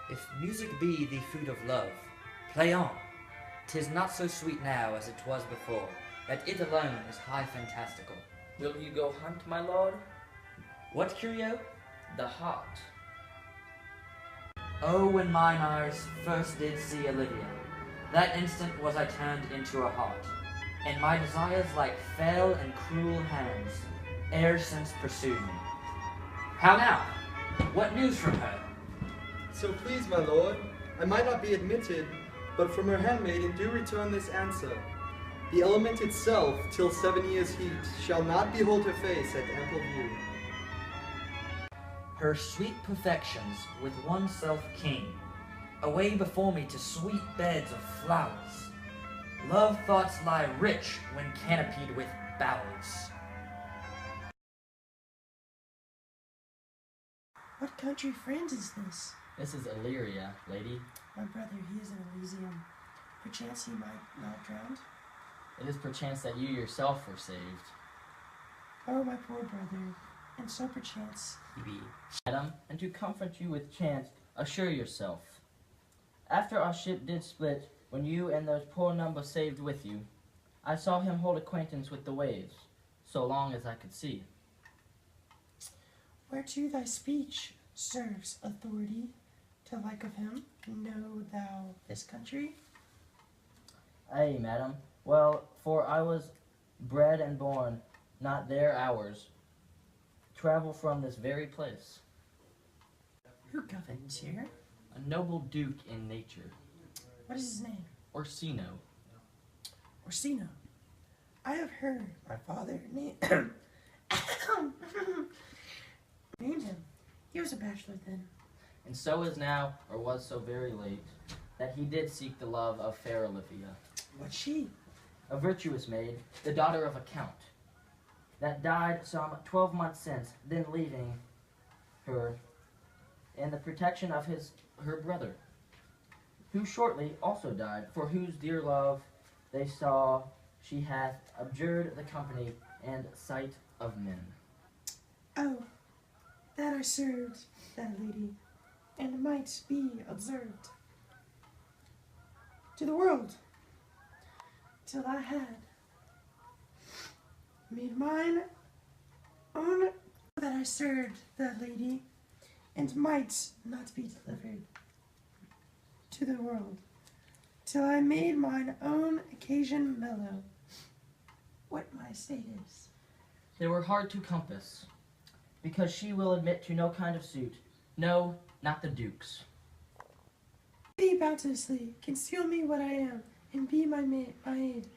If music be the food of love, play on. 'Tis not so sweet now as it was before, that it alone is high fantastical. Will you go hunt, my lord? What curio? The hart. Oh, when mine eyes first did see Olivia, that instant was I turned into a hart, and my desires like fell and cruel hands ere since pursued me. How now? What news from her? So please, my lord, I might not be admitted, but from her handmaiden do return this answer. The element itself, till 7 years' heat, shall not behold her face at ample view. Her sweet perfections with oneself king, away before me to sweet beds of flowers. Love thoughts lie rich when canopied with bowers. What country friend is this? This is Illyria, lady. My brother, he is in Elysium. Perchance he might not drown. It is perchance that you yourself were saved. Oh, my poor brother, and so perchance He be. Madam, and to comfort you with chance, assure yourself. After our ship did split, when you and those poor number saved with you, I saw him hold acquaintance with the waves, so long as I could see. whereto thy speech serves authority, to like of him, know thou this country? Ay, madam, well, for I was bred and born, not there ours, travel from this very place. Who governs here? A noble duke in nature, What is his name? Orsino. Orsino. I have heard my father name named him. He was a bachelor then. And so is now, or was so very late, that he did seek the love of fair Olivia, What's she? a virtuous maid, the daughter of a count, that died some 12 months since, then leaving her in the protection of her brother, who shortly also died, for whose dear love they saw she hath abjured the company and sight of men. Oh, that I served that lady, and might be observed to the world, till I had made mine own, that I served that lady, and might not be delivered to the world, till I made mine own occasion mellow. What my state is. They were hard to compass, because she will admit to no kind of suit, no, not the duke's. Thee bounteously conceal me what I am, and be my aid,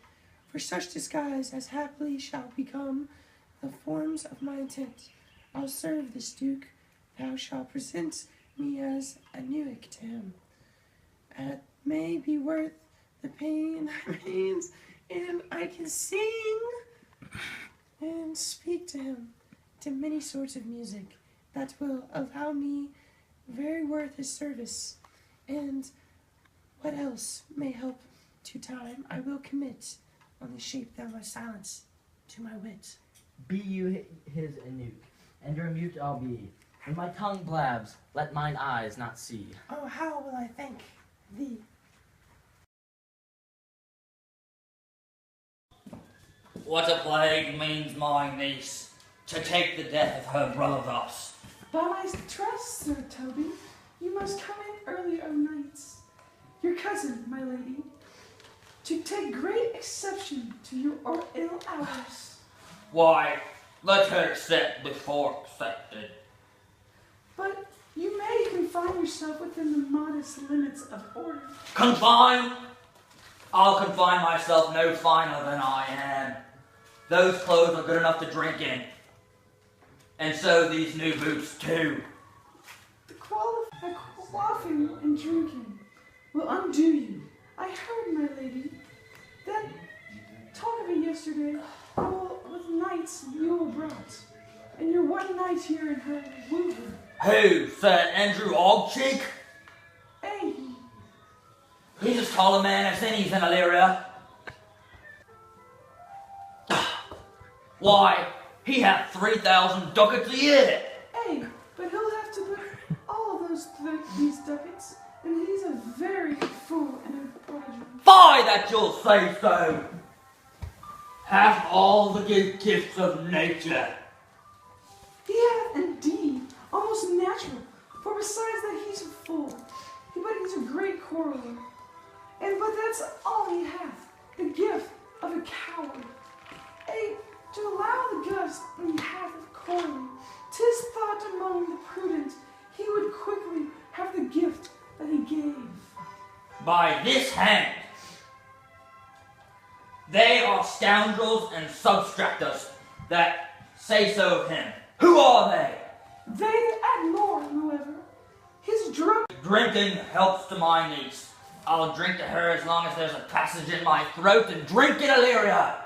for such disguise as haply shall become the forms of my intent. I'll serve this duke, thou shalt present me as a eunuch to him. It may be worth the pain that remains, and I can sing and speak to him to many sorts of music that will allow me very worth his service, and what else may help to time I will commit on the shape thou must silence to my wit. Be you his eunuch, and your mute I'll be. When my tongue blabs, let mine eyes not see. Oh, how will I thank thee? What a plague means my niece, to take the death of her brother thus? By my trust, Sir Toby, you must come in early o' nights. Your cousin, my lady, to take great exception to your ill hours. Why, let her accept before accepted. But you may confine yourself within the modest limits of order. Confine? I'll confine myself no finer than I am. Those clothes are good enough to drink in. And so these new boots too. The quaffing and drinking will undo you. I heard, my lady, that talk of it yesterday with knights mule brought, and your one knight here in her woover. Who, said Andrew Ogcheek? Hey, He's as tall a man as any's in Illyria. Why, he hath 3,000 ducats a year. hey, but he'll have to put all of these ducats that you'll say so. Have all the good gifts of nature. He hath indeed, almost natural, for besides that he's a fool, but he's a great quarreler. But that's all he hath, the gift of a coward. To allow the gust he hath of quarreling, 'tis thought among the prudent he would quickly have the gift that he gave. By this hand, they are scoundrels and substractors that say so of him. Who are they? They that add more, however, his drunk. Drinking helps to my niece. I'll drink to her as long as there's a passage in my throat, and drink it, Illyria!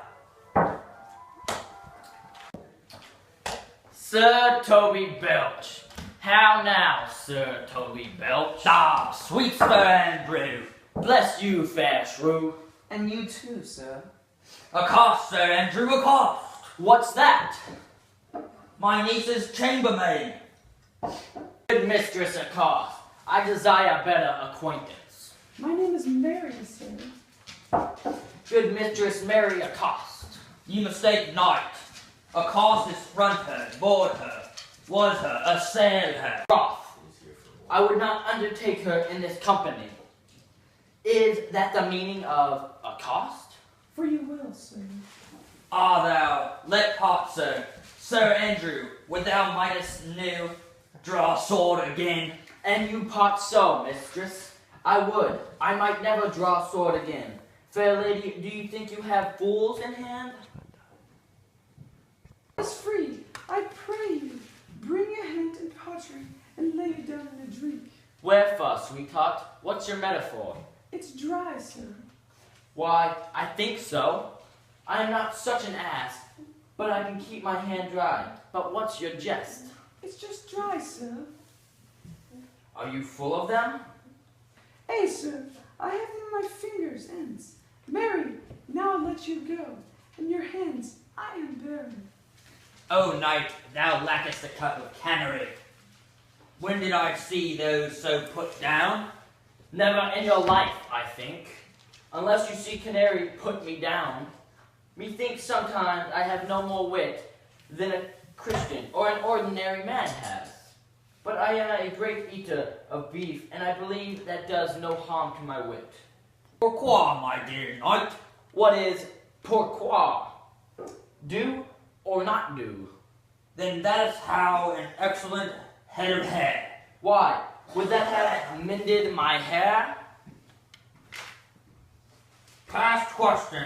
Sir Toby Belch. How now, Sir Toby Belch? Ah, sweet Sir Andrew. Bless you, fair shrew. And you too, sir. Accost, Sir Andrew, accost. What's that? My niece's chambermaid. Good mistress accost. I desire better acquaintance. My name is Mary, sir. Good mistress Mary accost. You mistake not. Accost is front her, board her, was her, assail her. Wroth. I would not undertake her in this company. Is that the meaning of accost? For you will, sir. Ah, thou, let part, sir. Sir Andrew, would thou mightest new draw sword again? And you part so, mistress. I would. I might never draw sword again. Fair lady, do you think you have fools in hand? Is free, I pray you, bring your hand and pottery and lay it down in a drink. Wherefore, sweetheart? What's your metaphor? It's dry, sir. Why, I think so. I am not such an ass, but I can keep my hand dry. But what's your jest? It's just dry, sir. Are you full of them? Hey, sir, I have them in my fingers' ends. Mary, now I'll let you go. In your hands, I am barren. O knight, thou lackest the cup of canary. When did I see those so put down? Never in your life, I think. Unless you see canary put me down. Methinks sometimes I have no more wit than a Christian or an ordinary man has. But I am a great eater of beef, and I believe that does no harm to my wit. Pourquoi, my dear knight? What is pourquoi? Do or not do? Then that is how an excellent head of hair. Why? Would that have mended my hair? Past question,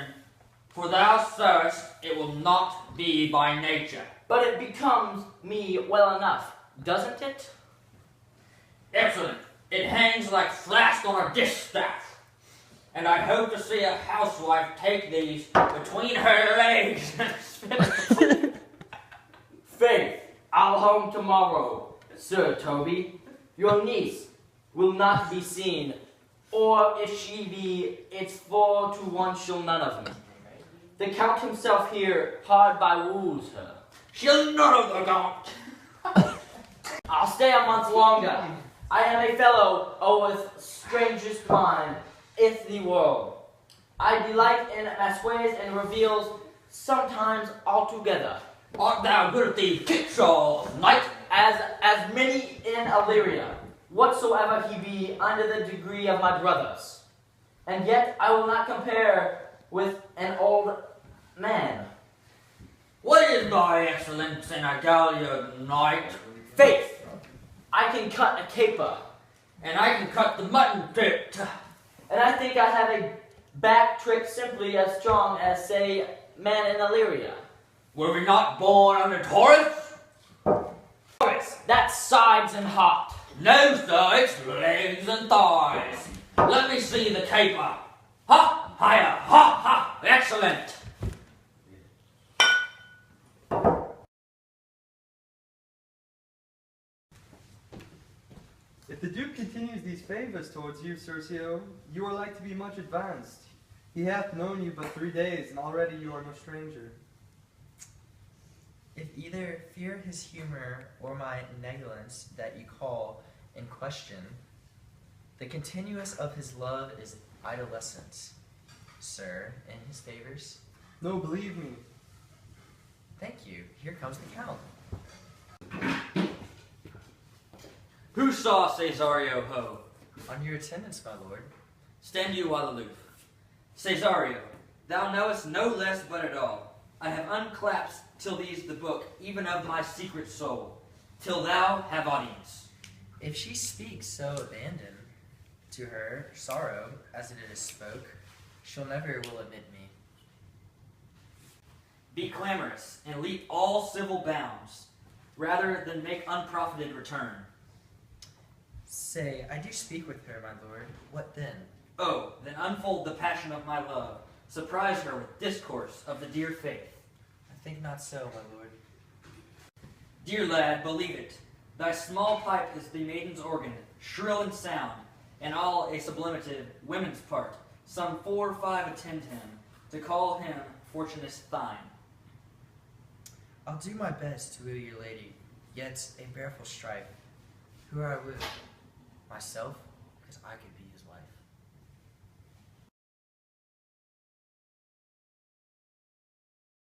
for thou sayest it will not be by nature. But it becomes me well enough, doesn't it? Excellent. It hangs like flask on a distaff. And I hope to see a housewife take these between her legs and spit it. Faith, I'll home tomorrow, Sir Toby. Your niece will not be seen, or if she be, it's 4 to 1 she'll none of me. The Count himself here hard by woos her. She'll none of the Count. I'll stay a month longer. I am a fellow, with strangest mind, ith the world. I delight in masquerades and reveals, sometimes altogether. Art thou good at the kickshaw, knight? As many in Illyria, whatsoever he be under the degree of my brothers. And yet I will not compare with an old man. What is thy excellence in a galliard, knight? Faith, I can cut a caper. And I can cut the mutton bit. And I think I have a back trick simply as strong as, say, man in Illyria. Were we not born under Taurus? Taurus, that's sides and heart. No, sir, it's legs and thighs. Let me see the caper. Ha! Higher! Ha! Ha! Excellent! If the Duke continues these favors towards you, Circio, you are like to be much advanced. He hath known you but 3 days, and already you are no stranger. If either fear his humor or my negligence that you call in question, the continuance of his love is idolescence. sir, in his favors? No, believe me. Thank you. Here comes the count. Who saw Cesario ho? On your attendance, my lord. Stand you while aloof. Cesario, thou knowest no less but at all. I have unclasped till these the book, even of my secret soul, till thou have audience. If she speaks so abandon to her sorrow as it is spoke, she'll never will admit me. Be clamorous, and leap all civil bounds, rather than make unprofited return. Say, I do speak with her, my lord. What then? Oh, then unfold the passion of my love. Surprise her with discourse of the dear faith. I think not so, my lord. Dear lad, believe it. Thy small pipe is the maiden's organ, shrill and sound, and all a sublimative women's part. Some 4 or 5 attend him, to call him fortune's thine. I'll do my best to woo your lady, yet a bearful strife. Who are I with? Myself? Because I could be